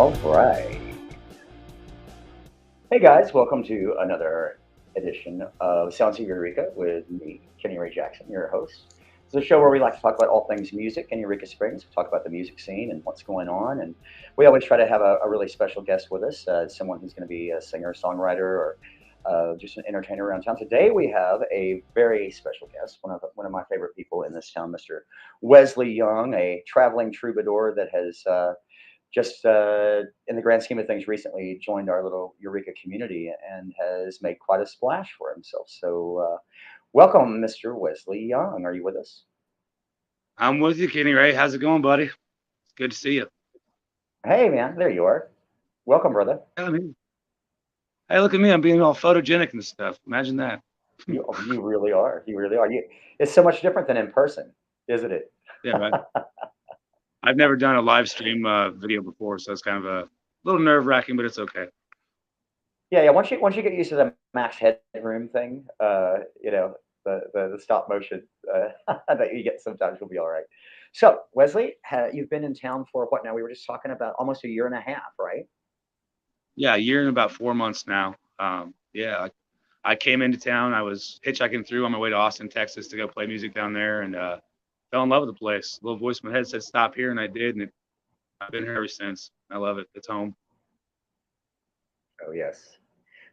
All right. Hey guys, welcome to another edition of Sounds of Eureka with me, Kenny Ray Jackson, your host. It's a show where we like to talk about all things music in Eureka Springs. We talk about the music scene and what's going on. And we always try to have a really special guest with us, someone who's going to be a singer, songwriter, or just an entertainer around town. Today we have a very special guest, one of my favorite people in this town, Mr. Wesley Young, a traveling troubadour that has just in the grand scheme of things, recently joined our little Eureka community and has made quite a splash for himself. So, welcome, Mr. Wesley Young. Are you with us? I'm with you, Kenny Ray. How's it going, buddy? It's good to see you. Hey, man, there you are. Welcome, brother. Yeah, hey, look at me. I'm being all photogenic and stuff. Imagine that. You really are. You really are. It's so much different than in person, isn't it? Yeah, right. I've never done a live stream video before, so it's kind of a little nerve wracking, but it's okay. Yeah, yeah. Once you get used to the max headroom thing, the stop motion that you get sometimes, you'll be all right. So, Wesley, you've been in town for what now? We were just talking about almost a year and a half, right? Yeah, a year and about 4 months now. Yeah, I came into town. I was hitchhiking through on my way to Austin, Texas to go play music down there and fell in love with the place. A little voice in my head said, stop here, and I did. And I've been here ever since. I love it. It's home. Oh yes.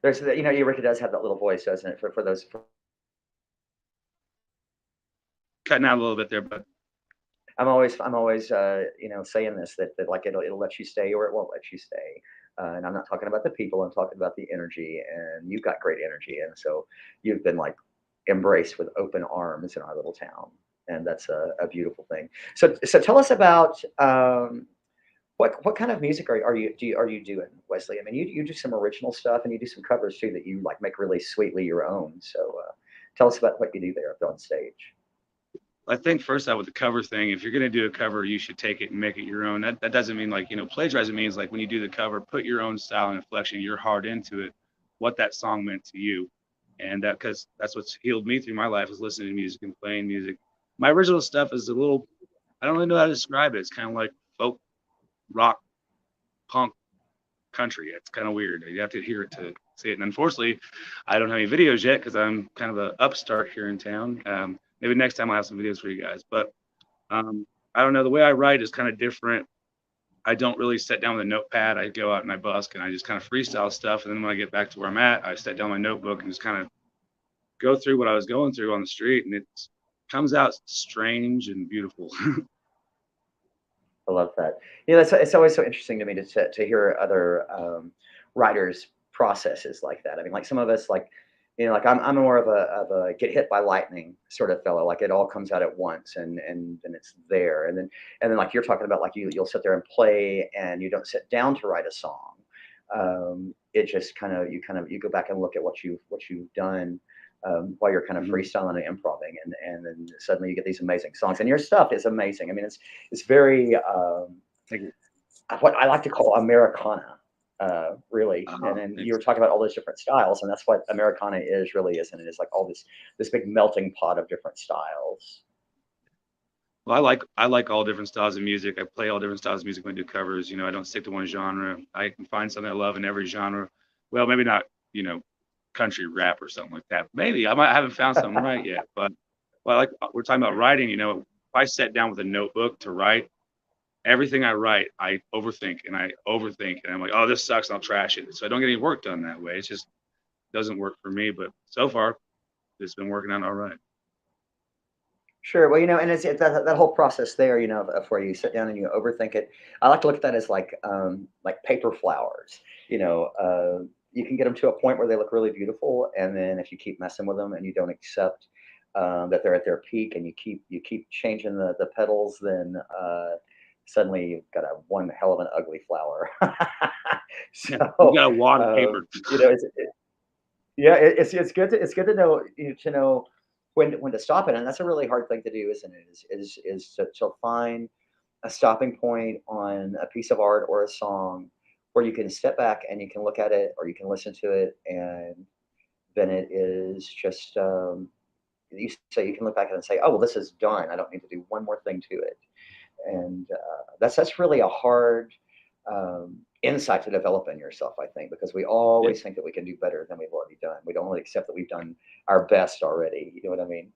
There's Eureka does have that little voice, doesn't it? For those. Cutting out a little bit there, but I'm always saying this that like it'll let you stay or it won't let you stay. And I'm not talking about the people. I'm talking about the energy. And you've got great energy, and so you've been like embraced with open arms in our little town, and that's a beautiful thing. So tell us about what kind of music are you doing, Wesley? I mean, you do some original stuff and you do some covers too that you like make really sweetly your own. So tell us about what you do there up on stage. I think first out with the cover thing, if you're going to do a cover, you should take it and make it your own. That doesn't mean like, plagiarize. It means like when you do the cover, put your own style and inflection, your heart into it, what that song meant to you. And that, because that's what's healed me through my life is listening to music and playing music. My original stuff is a little, I don't really know how to describe it. It's kind of like folk, rock, punk, country. It's kind of weird. You have to hear it to see it. And unfortunately, I don't have any videos yet because I'm kind of an upstart here in town. Maybe next time I'll have some videos for you guys. But I don't know. The way I write is kind of different. I don't really sit down with a notepad. I go out and I busk and I just kind of freestyle stuff. And then when I get back to where I'm at, I set down my notebook and just kind of go through what I was going through on the street. And it comes out strange and beautiful. I love that. It's always so interesting to me to hear other writers' processes like that. I mean, like some of us, like like I'm more of a get hit by lightning sort of fellow. Like it all comes out at once, and it's there, and then like you're talking about, like you'll sit there and play, and you don't sit down to write a song. It just you go back and look at what you've done while you're kind of Mhm. freestyling and improvising, and then suddenly you get these amazing songs, and your stuff is amazing. I mean, it's very Thank you. what I like to call Americana, really. And then you were Thanks. talking about all those different styles, and that's what Americana is, really, isn't it? It's like all this big melting pot of different styles. Well, I like all different styles of music. I play all different styles of music when I do covers. I don't stick to one genre. I can find something I love in every genre. Well, maybe not, you know, country rap or something like that. Maybe I haven't found something right yet. But like we're talking about writing, if I sat down with a notebook to write, everything I write, I overthink and I overthink and I'm like, oh, this sucks, and I'll trash it. So I don't get any work done that way. It just doesn't work for me. But so far, it's been working out all right. Sure. Well, and it's that whole process there, of where you sit down and you overthink it. I like to look at that as like paper flowers. You can get them to a point where they look really beautiful, and then if you keep messing with them and you don't accept that they're at their peak, and you keep changing the petals, then suddenly you've got a one hell of an ugly flower. Yeah, you So, got a wad of paper. yeah, it's good to know, to know when to stop it, and that's a really hard thing to do, isn't it? Is to find a stopping point on a piece of art or a song where you can step back and you can look at it or you can listen to it, and then it is just you can look back at it and say, oh well, this is done. I don't need to do one more thing to it, and that's really a hard insight to develop in yourself, I think, because we Yeah, always think that we can do better than we've already done. We don't really accept that we've done our best already. You know what I mean?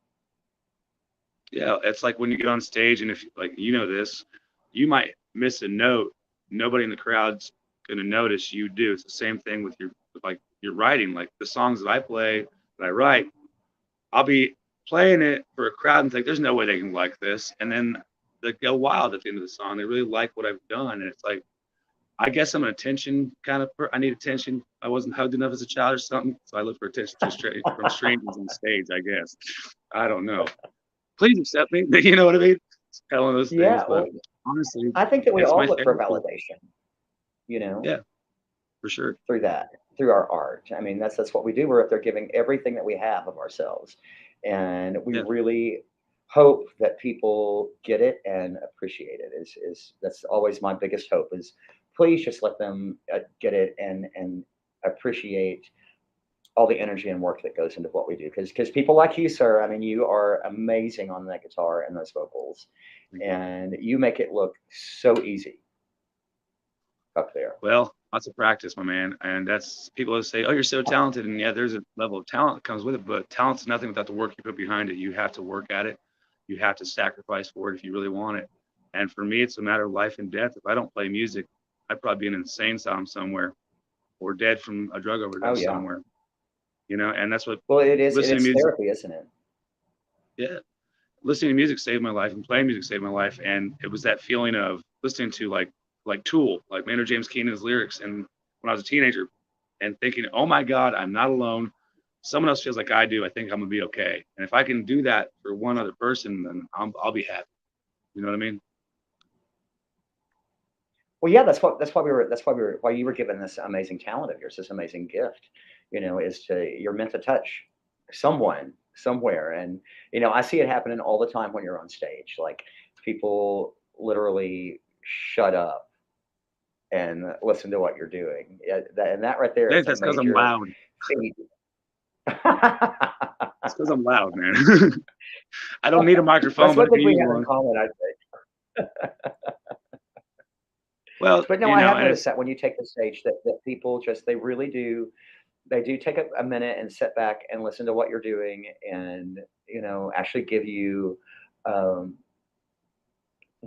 yeah. It's like when you get on stage, and if like you know this, you might miss a note. Nobody in the crowd's gonna notice. You do. It's the same thing with your writing. Like the songs that I play, that I write, I'll be playing it for a crowd and think, "There's no way they can like this," and then they go wild at the end of the song. They really like what I've done, and it's like I guess I'm an attention kind of I need attention. I wasn't hugged enough as a child or something, so I look for attention from strangers on stage. I guess I don't know. Please accept me. You know what I mean? It's kind of one of those things, Yeah. but Well, honestly, I think that we it's all my look for therapy. validation, you know, Yeah, for sure. through that, through our art. I mean, that's what we do. We're up there giving everything that we have of ourselves, and we Yeah, really hope that people get it and appreciate it. Is That's always my biggest hope. Is please just let them get it and appreciate all the energy and work that goes into what we do. Because people like you, sir, I mean, you are amazing on that guitar and those vocals, thank you. and you make it look so easy up there. Well, lots of practice, my man, and that's people always say, "Oh, you're so talented," and yeah, there's a level of talent that comes with it, but talent's nothing without the work you put behind it. You have to work at it. You have to sacrifice for it if you really want it. And for me, it's a matter of life and death. If I don't play music, I'd probably be in an insane asylum somewhere or dead from a drug Oh overdose yeah. somewhere. And that's what Well, it is. listening to It's music. therapy, isn't it? Yeah, listening to music saved my life, and playing music saved my life. And it was that feeling of listening to like Tool, like Maynard James Keenan's lyrics, and when I was a teenager, and thinking, "Oh my God, I'm not alone. Someone else feels like I do. I think I'm gonna be okay." And if I can do that for one other person, then I'll be happy. You know what I mean? Well, yeah. Why you were given this amazing talent of yours, this amazing gift. Is to you're meant to touch someone somewhere, and I see it happening all the time when you're on stage. Like people literally shut up and listen to what you're doing. Yeah, and that right there I is think a that's because I'm major loud. feat. It's because I'm loud, man. I don't need a microphone, That's but one I can thing we use have in one. common, I think. Well, But no, I have and noticed it's that when you take the stage, that people just they really do they do take a minute and sit back and listen to what you're doing, and actually give you um,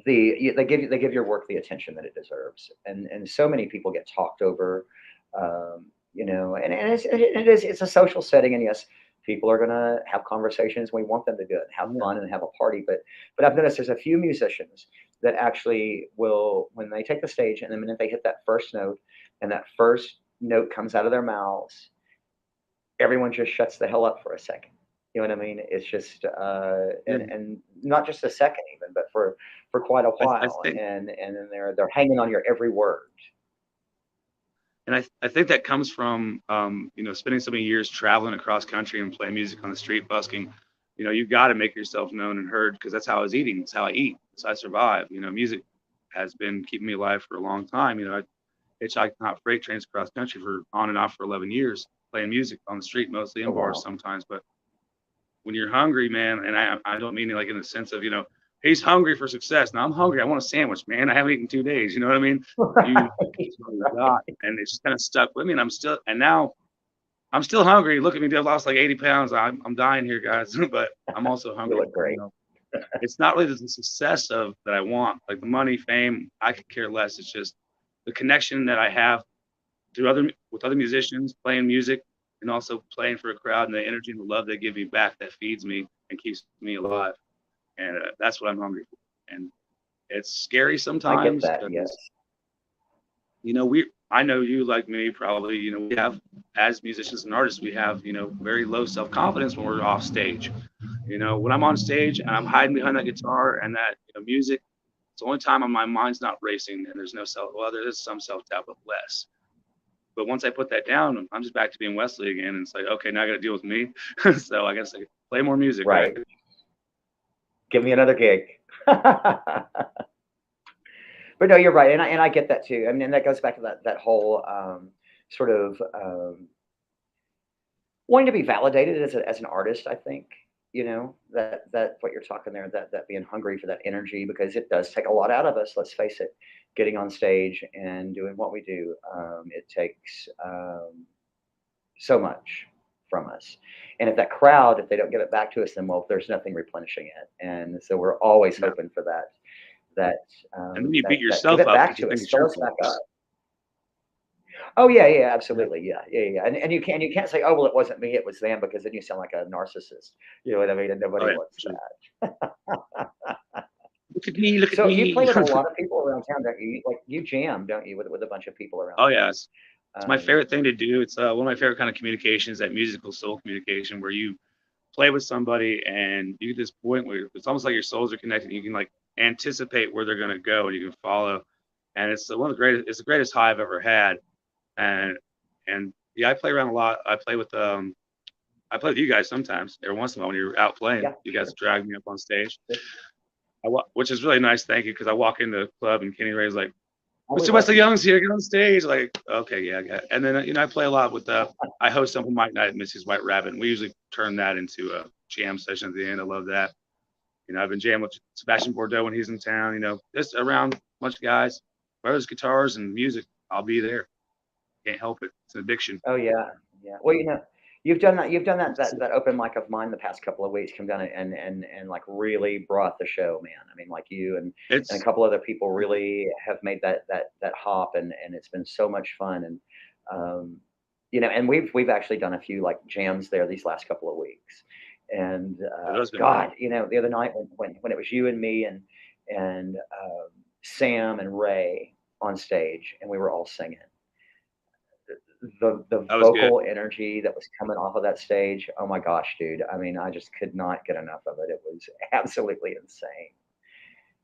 they give your work the attention that it deserves. And so many people get talked over, and it's a social setting, and yes, people are gonna have conversations. We want them to do it, have yeah, fun, and have a party. But I've noticed there's a few musicians that actually will, when they take the stage, and the minute they hit that first note, and that first note comes out of their mouths, everyone just shuts the hell up for a second. You know what I mean? It's just yeah. and not just a second even, but for quite a I while, think and then they're hanging on your every word. I think that comes from spending so many years traveling across country and playing music on the street, busking. You've got to make yourself known and heard because that's how I was eating. It's how I eat. It's how I survive. Music has been keeping me alive for a long time. I hitchhiked hot freight trains across country for on and off for 11 years, playing music on the street, mostly Oh in bars wow. sometimes. But when you're hungry, man, and I don't mean it like in the sense of he's hungry for success. Now I'm hungry. I want a sandwich, man. I haven't eaten 2 days. You know what I mean? You Right, that's all you right. got, and it's kind of stuck with me. And now I'm still hungry. Look at me, I've lost like 80 pounds. I'm dying here, guys, but I'm also You hungry. look great. It's not really the success of that I want, like the money, fame. I could care less. It's just the connection that I have through with other musicians, playing music, and also playing for a crowd, and the energy and the love they give me back that feeds me and keeps me alive. And that's what I'm hungry for. And it's scary I get sometimes that. because Yes. we I know you like me probably, we have as musicians and artists, we have, very low self-confidence when we're off stage. When I'm on stage and I'm hiding behind that guitar and that music, it's the only time my mind's not racing and there's no there is some self-doubt, but less. But once I put that down, I'm just back to being Wesley again. And it's like, okay, now I got to deal with me. So I guess I play more music, right? Right. Give me another gig. But no, you're right, and I get that too. I mean, and that goes back to that whole sort of wanting to be validated as an artist. I think that what you're talking there, that being hungry for that energy, because it does take a lot out of us. Let's face it. getting on stage and doing what we do. It takes so much from us. And if that crowd, if they don't give it back to us, then well, there's nothing replenishing it. And so we're always Yeah. hoping for that, that And then you beat that give yourself it up back because you to think us, it's fill your us fault. back up. Oh yeah, yeah, Yeah. absolutely, yeah, yeah, yeah. And you can't say, oh well, it wasn't me, it was them, because then you sound like a narcissist. You know what I mean? And Oh nobody yeah, wants for sure. that. Look at me, look at So you me. play with a lot of people around town, don't you? Like you jam, don't you, with a bunch of people around Oh town? yeah, it's my Um, favorite thing to do. It's one of my favorite kind of communications, that musical soul communication, where you play with somebody and you get this point where it's almost like your souls are connected. You can like anticipate where they're gonna go and you can follow. And it's one of the greatest. It's the greatest high I've ever had. And yeah, I play around a lot. I play with you guys sometimes. Every once in a while when you're out playing, yeah, you guys sure. drag me up on stage. Which is really nice. Thank you, because I walk into the club and Kenny Ray's like, Oh, we Mr. love Wesley you. Young's here, get on stage. Like, okay, yeah, I got it. And then I play a lot with I host open mic night at Missy's White Rabbit, and we usually turn that into a jam session at the end. I love that. I've been jamming with Sebastian Bordeaux when he's in town. Just around a bunch of guys, brothers, guitars, and music. I'll be there. Can't help it. It's an addiction. Oh yeah, yeah. Well, you've done that. You've done that open mic of mine the past couple of weeks. Come down and like really brought the show, man. I mean, like you and a It's couple other people really have made that hop, and it's been so much fun. And um, and we've actually done a few like jams there these last couple of weeks. And it has been fun. God, the other night when it was you and me and Sam and Ray on stage, and we were all singing the That was good. vocal energy that was coming off of that stage. Oh my gosh, dude. I mean, I just could not get enough of it. It was absolutely insane.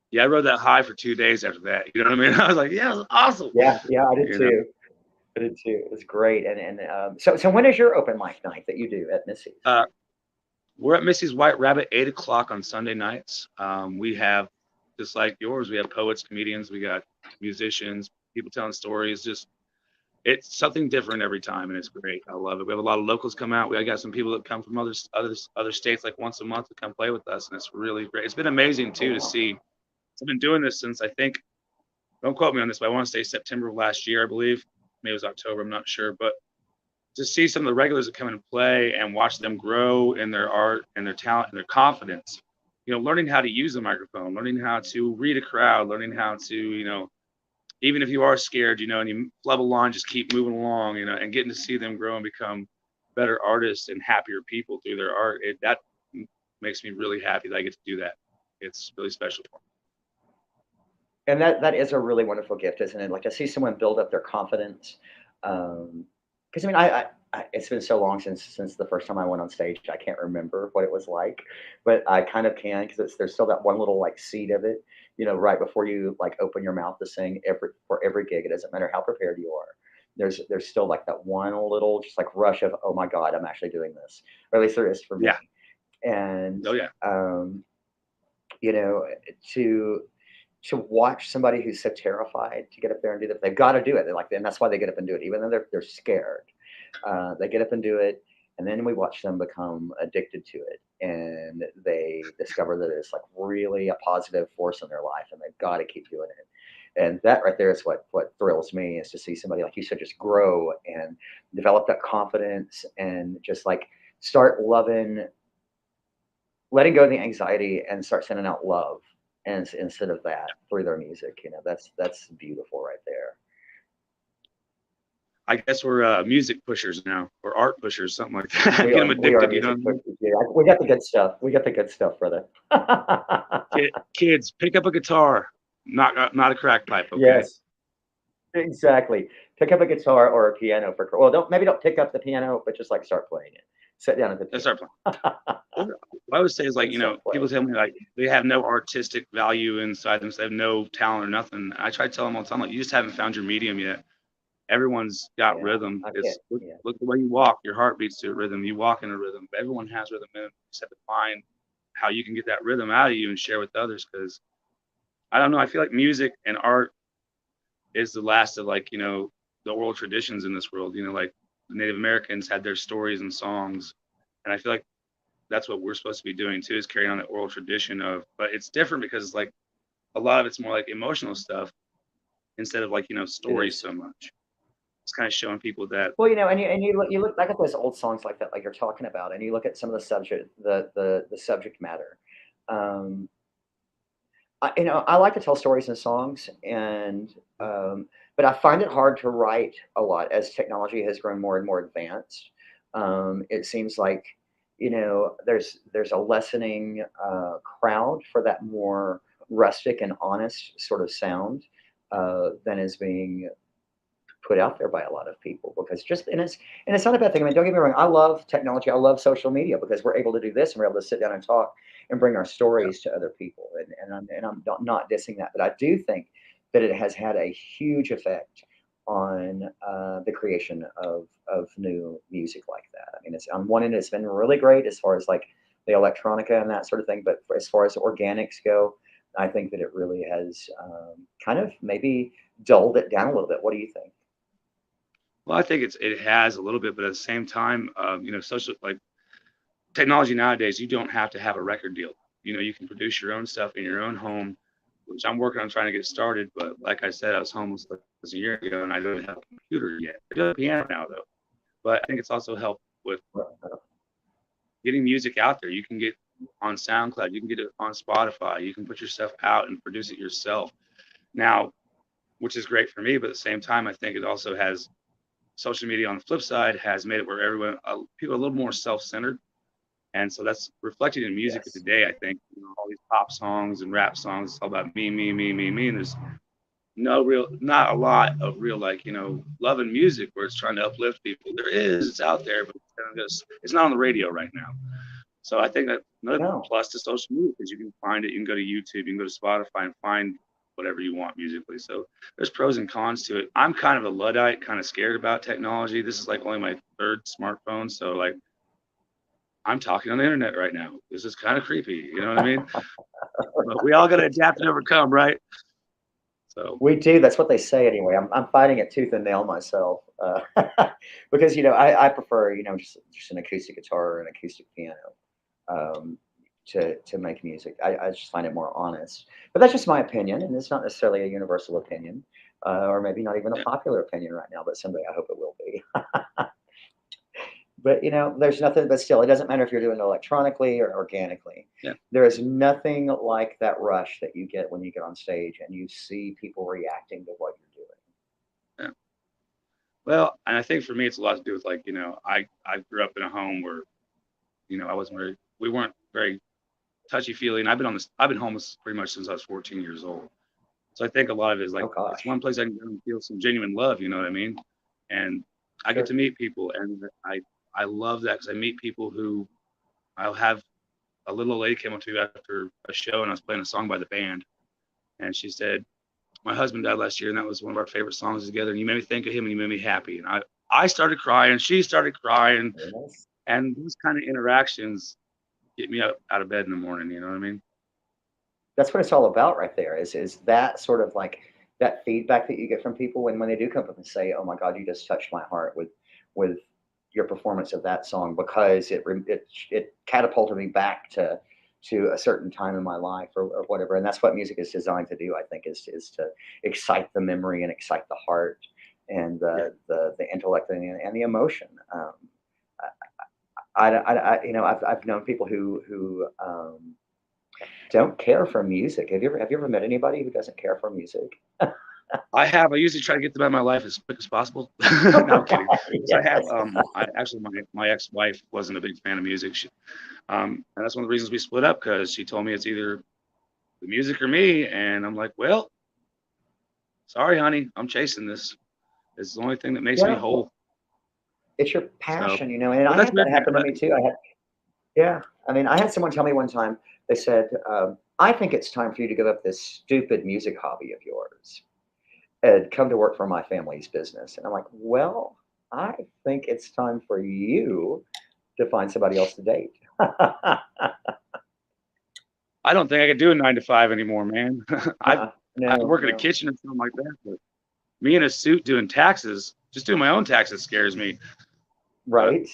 Yeah, I rode that high for 2 days after that. You know what I mean? I was like, yeah, it was awesome. Yeah, yeah, I did You know, too. I did too. It was great. And so when is your open mic night that you do at Missy's? uh, we're at Missy's White Rabbit 8 o'clock on Sunday nights. We have, just like yours, we have poets, comedians, we got musicians, people telling stories. Just it's something different every time, and it's great. I love it. We have a lot of locals come out. I got some people that come from other states like once a month to come play with us, and it's really great. It's been amazing Oh too to wow. see. I've been doing this since I think, don't quote me on this, but I want to say September of last year, I believe. Maybe it was October, I'm not sure, but to see some of the regulars that come and play and watch them grow in their art and their talent and their confidence, learning how to use a microphone, learning how to read a crowd, learning how to, even if you are scared, and you flub a line, just keep moving along, and getting to see them grow and become better artists and happier people through their art. That makes me really happy that I get to do that. It's really special for me. And that is a really wonderful gift, isn't it? Like to see someone build up their confidence. Because I mean, it's been so long since the first time I went on stage, I can't remember what it was like, but I kind of can because there's still that one little like seed of it, right before you like open your mouth to sing for every gig. It doesn't matter how prepared you are. There's still like that one little just like rush of, oh my God, I'm actually doing this, or at least there is for Yeah. me. And Oh yeah. you know to to watch somebody who's so terrified to get up there and do that. They've got to do it. They're like, and that's why they get up and do it, even though they're scared. They get up and do it, and then we watch them become addicted to it, and they discover that it's like really a positive force in their life, and they've got to keep doing it. And that right there is what thrills me is to see somebody like you said just grow and develop that confidence and just like start loving, letting go of the anxiety and start sending out love and instead of that through their music. That's beautiful right there. I guess we're music pushers now, or art pushers, something like that. we Get are them we are addicted, you know music what I mean? pushers. Yeah, we got the good stuff. We got the good stuff, brother. Kids, pick up a guitar, not a crack pipe, okay? Yes, exactly. Pick up a guitar or a piano for, well, don't pick up the piano, but just like start playing it. Sit down at the Let's piano. start playing. What I would say is like, And start people playing. tell me like they have no artistic value inside them, so they have no talent or nothing. I try to tell them all the time, like, you just haven't found your medium yet. Everyone's got Yeah, rhythm. I It's can't. look, Yeah. look the way you walk, your heart beats to a rhythm. You walk in a rhythm. Everyone has rhythm in them. You just have to find how you can get that rhythm out of you and share with others. Because I don't know, I feel like music and art is the last of like, the oral traditions in this world. Like the Native Americans had their stories and songs. And I feel like that's what we're supposed to be doing too, is carrying on the oral tradition of, but it's different because it's like a lot of it's more like emotional stuff. instead of like, It stories is. so much. It's kind of showing people that. Well, and you look back at those old songs like that, like you're talking about, and you look at some of the subject matter. Um, I like to tell stories in songs, and but I find it hard to write a lot as technology has grown more and more advanced. It seems like there's a lessening crowd for that more rustic and honest sort of sound than is being put out there by a lot of people because just and it's not a bad thing. I mean, don't get me wrong. I love technology. I love social media because we're able to do this and we're able to sit down and talk and bring our Yeah. stories to other people. And I'm not dissing that, but I do think that it has had a huge effect on the creation of new music like that. I mean, it's on one end, it's been really great as far as like the electronica and that sort of thing, but as far as organics go, I think that it really has kind of maybe dulled it down a little bit. What do you think? Well, I think it has a little bit, but at the same time, social like technology nowadays, you don't have to have a record deal. You can produce your own stuff in your own home, which I'm working on trying to get started. But like I said, I was homeless like a year ago, and I don't have a computer yet. I do have a piano now though. But I think it's also helped with getting music out there. You can get on SoundCloud, you can get it on Spotify, you can put your stuff out and produce it yourself. Now, which is great for me, but at the same time, I think it also has social media on the flip side has made it where people are a little more self-centered. And so that's reflected in music of Yes. today. I think all these pop songs and rap songs, it's all about me, me, me, me, me. And there's not a lot of real, like, love and music where it's trying to uplift people. There is, it's out there, but it's not on the radio right now. So I think that another No. plus to social media is you can find it. You can go to YouTube, you can go to Spotify and find whatever you want musically. So there's pros and cons to it. I'm kind of a Luddite, kind of scared about technology. This is like only my third smartphone. So like I'm talking on the internet right now. This is kind of creepy. You know what I mean? But we all got to adapt and overcome, right? So We do. That's what they say anyway. I'm fighting it tooth and nail myself because I prefer just an acoustic guitar or an acoustic piano um, to make music. I just find it more honest. But that's just my opinion, and it's not necessarily a universal opinion, or maybe not even a yeah, popular opinion right now. But someday I hope it will be. But there's nothing. But still, it doesn't matter if you're doing it electronically or organically. yeah, There is nothing like that rush that you get when you get on stage and you see people reacting to what you're doing. yeah. Well, and I think for me, it's a lot to do with like, I grew up in a home where, we weren't very touchy feely. And I've been homeless pretty much since I was 14 years old. So I think a lot of it is like, Oh it's gosh, one place I can go and feel some genuine love. You know what I mean? And I get sure. to meet people, and I love that because I meet people who I'll have. A little lady came up to me after a show, and I was playing a song by the band, and she said, "My husband died last year, and that was one of our favorite songs together. And you made me think of him, and you made me happy." And I started crying, she started crying, Yes. and those kind of interactions get me out of bed in the morning. You know what I mean? That's what it's all about right there. Is that sort of like that feedback that you get from people when they do come up and say, "Oh my God, you just touched my heart with your performance of that song," because it catapulted me back to a certain time in my life or whatever. And that's what music is designed to do. I think is to excite the memory and excite the heart and Yeah. the intellect and the emotion. I've known people who don't care for music. Have you ever met anybody who doesn't care for music? I have. I usually try to get them out of my life as quick as possible. No, I'm kidding. So I have. Yes. I actually my ex-wife wasn't a big fan of music. And that's one of the reasons we split up because she told me it's either the music or me, and I'm like, well, sorry, honey, I'm chasing this. It's the only thing that makes me Yeah, whole. it's your So, passion, and but I that's had weird. that happen to me too. Yeah, I mean, I had someone tell me one time. They said, "I think it's time for you to give up this stupid music hobby of yours and come to work for my family's business." And I'm like, "Well, I think it's time for you to find somebody else to date." I don't think I could do a 9 to 5 anymore, man. I No, work in a no, kitchen or something like that, but me in a suit doing taxes, just doing my own taxes scares me. But right.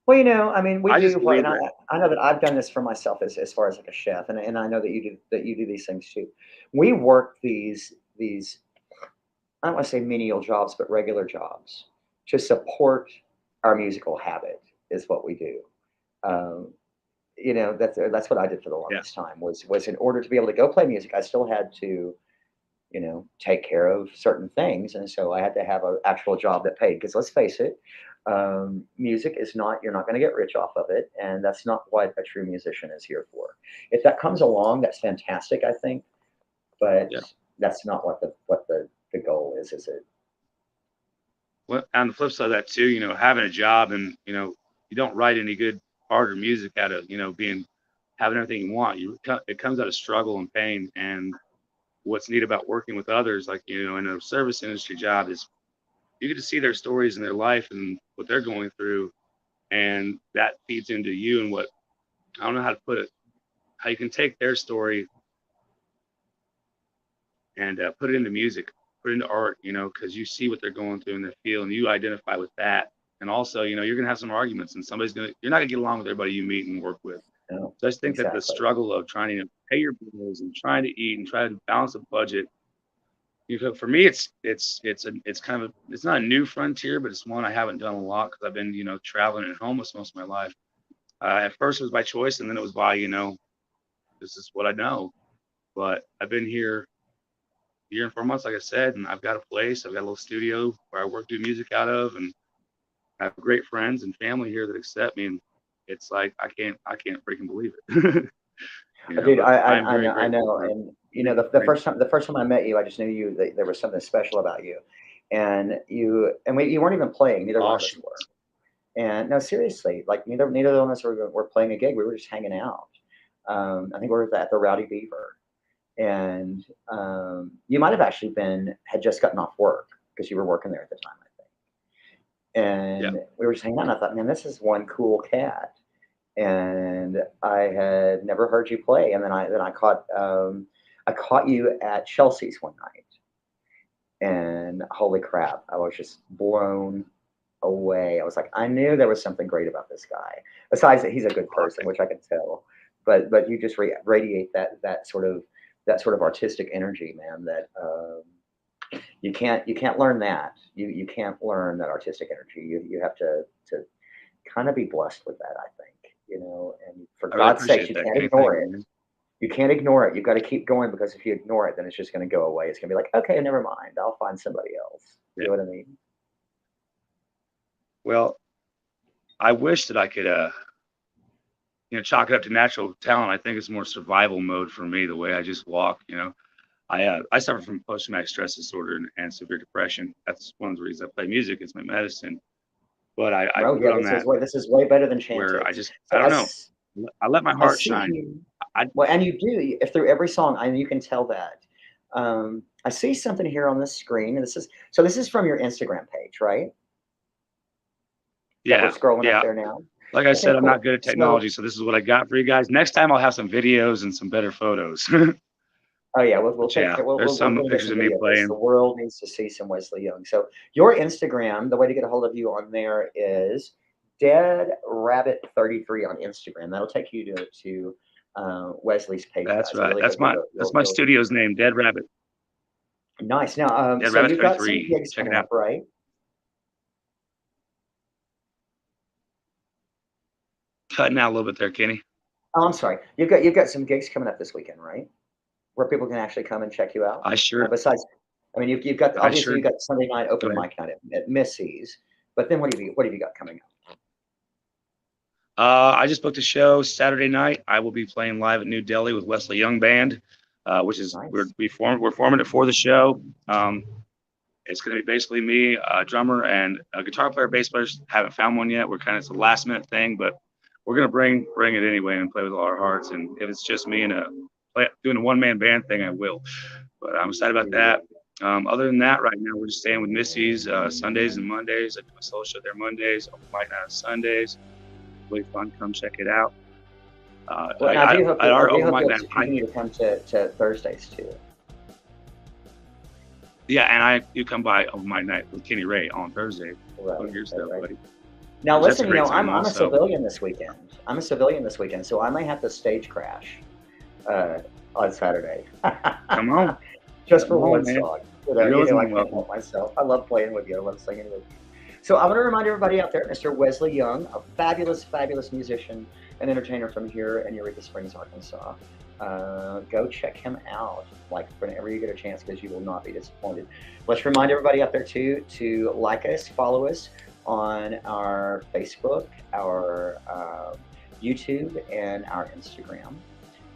Well, I mean, we I just do what, believe and that. I know that I've done this for myself as far as like a chef, and I know that you do these things too. We work these I don't want to say menial jobs, but regular jobs to support our musical habit is what we do. Um, that's what I did for the Yeah. longest time was in order to be able to go play music, I still had to, take care of certain things, and so I had to have an actual job that paid. Because let's face it, music is not you're not going to get rich off of it, and that's not what a true musician is here for. If that comes along, that's fantastic, I think, but Yeah. that's not what the goal is it? Well, on the flip side of that too, having a job and you don't write any good art or music out of being having everything you want. It comes out of struggle and pain. And what's neat about working with others, like in a service industry job, is you get to see their stories and their life and what they're going through, and that feeds into you and what I don't know how to put it, how you can take their story and put it into music, put it into art, because you see what they're going through and they feel, and you identify with that. And also, you're gonna have some arguments, and you're not gonna get along with everybody you meet and work with. No, So I just think that the exactly. struggle of trying to pay your bills and trying to eat and try to balance a budget, for me, it's kind of it's not a new frontier, but it's one I haven't done a lot because I've been traveling and homeless most of my life. At first, it was by choice, and then it was by this is what I know. But I've been here a year and 4 months, like I said, and I've got a place. I've got a little studio where I work, do music out of, and I have great friends and family here that accept me. And it's like I can't freaking believe it. Dude, But I, I'm I I very know, I grateful know, for and the the first time I met you, I just knew you. That there was something special about you, and you weren't even playing. Neither one oh of us shoot. were. And no, seriously, like neither of us were playing a gig. We were just hanging out. I think we were at the Rowdy Beaver, and you might have actually been had just gotten off work because you were working there at the time, I think. Yeah. And we were just hanging out. And I thought, man, this is one cool cat. And I had never heard you play. And then I caught you at Chelsea's one night, and holy crap, I was just blown away. I was like, I knew there was something great about this guy. Besides that, he's a good Oh, person, which I could tell. But you just radiate that sort of artistic energy, man. That you can't learn that. You can't learn that artistic energy. You have to kind of be blessed with that, I think. And for I really God's sakes, appreciate you that, can't Kenny. Thank ignore you, it. man. You can't ignore it. You've got to keep going, because if you ignore it, then it's just going to go away. It's going to be like, okay, never mind. I'll find somebody else. Yeah. You know what I mean? Well, I wish that I could chalk it up to natural talent. I think it's more survival mode for me, the way I just walk. I suffer from post-traumatic stress disorder and severe depression. That's one of the reasons I play music. It's my medicine. But I Oh put yeah, on this is that way this is way better than where Chantix. I So don't know. I let my I heart see shine. you. I Well, and you do if through every song, and you can tell that. I see something here on the screen, and this is from your Instagram page, right? That we're Yeah, scrolling up yeah. there now. Like I Okay, said, I'm not cool. good at So, technology, so this is what I got for you guys. Next time I'll have some videos and some better photos. oh yeah, we'll But take yeah, care. We'll, there's we'll, we're some gonna get pictures some of me video of this. The playing. world needs to see some Wesley Young. So your Instagram, the way to get a hold of you on there is Dead Rabbit 33 on Instagram. That'll take you to Wesley's page, That's guys. It right. really That's good. my that's my studio's name, Dead Rabbit. Nice. Now, Dead so Rabbit you've got some 33. gigs Check it coming out. up, right? Cutting out a little bit there, Kenny. Oh, I'm sorry. You've got some gigs coming up this weekend, right? Where people can actually come and check you out. I sure Besides, I mean, you've got I obviously sure you've got Sunday night go open ahead. mic night at Missy's, but then what have you got coming up? I just booked a show Saturday night. I will be playing live at New Delhi with Wesley Young Band, which is Nice. we're forming it for the show. It's going to be basically me, a drummer, and a guitar player, bass player. Haven't found one yet. It's a last minute thing, but we're going to bring it anyway and play with all our hearts. And if it's just me and doing a one man band thing, I will. But I'm excited about that. Other than that, right now we're just staying with Missy's Sundays and Mondays. I do my solo show there Mondays, open mic night on Sundays. Really fun. Come check it out. Well, and I do hope Our I do open hope mic you'll night. continue to come to Thursdays too. Yeah, and I do come by open mic night with Kenny Ray on Thursday. Right, Plug your stuff, right. buddy. Now, That's a listen, great I'm time I'm a also. civilian this weekend. So I may have to stage crash uh, on Saturday, Come on. just for Come on, one man. song. You're You always know I more than can't welcome. help myself. I love playing with you. I love singing with you. So I want to remind everybody out there, Mr. Wesley Young, a fabulous, fabulous musician and entertainer from here in Eureka Springs, Arkansas. Go check him out, like whenever you get a chance, because you will not be disappointed. Let's remind everybody out there too to like us, follow us on our Facebook, our YouTube, and our Instagram.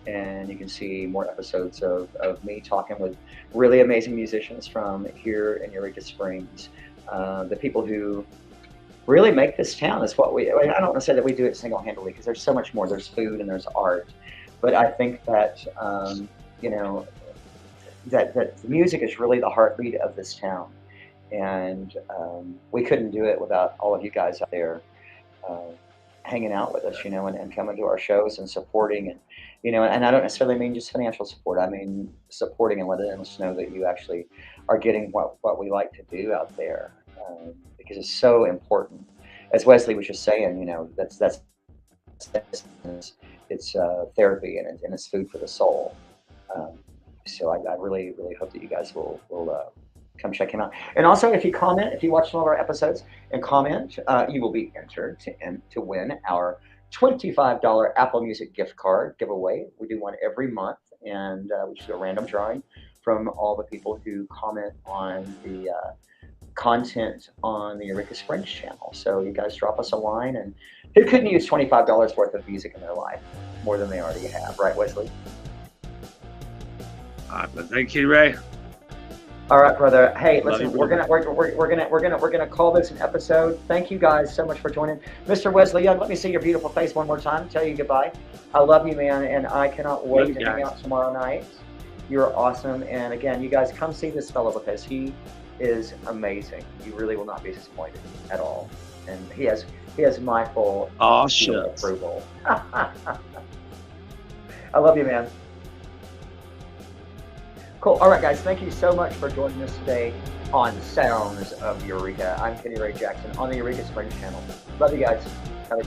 And you can see more episodes of me talking with really amazing musicians from here in Eureka Springs. The people who really make this town is what I don't want to say that we do it single-handedly, because there's so much more. There's food and there's art. But I think that, you know, that the music is really the heartbeat of this town. And we couldn't do it without all of you guys out there uh, hanging out with us, and coming to our shows and supporting, and I don't necessarily mean just financial support. I mean supporting and letting us know that you actually are getting what we like to do out there, because it's so important. As Wesley was just saying, it's therapy, and it's food for the soul. Um, so I really, really hope that you guys will come check him out. And also, if you watch some of our episodes and comment, you will be entered to win our $25 Apple Music gift card giveaway. We do one every month, and we just do a random drawing from all the people who comment on the content on the Eureka Springs channel. So you guys drop us a line, and who couldn't use $25 worth of music in their life more than they already have, right, Wesley? But thank you, Ray. All right, brother. Hey, Love listen, you, we're brother. gonna call this an episode. Thank you guys so much for joining, Mr. Wesley Young. Let me see your beautiful face one more time. Tell you goodbye. I love you, man, and I cannot Love wait you to hang guys. out tomorrow night. You're awesome, and again, you guys come see this fellow, because he is amazing. You really will not be disappointed at all, and he has my full Oh, seal of shucks. approval. I love you, man. Cool. All right, guys. Thank you so much for joining us today on Sounds of Eureka. I'm Kenny Ray Jackson on the Eureka Springs channel. Love you guys. Have a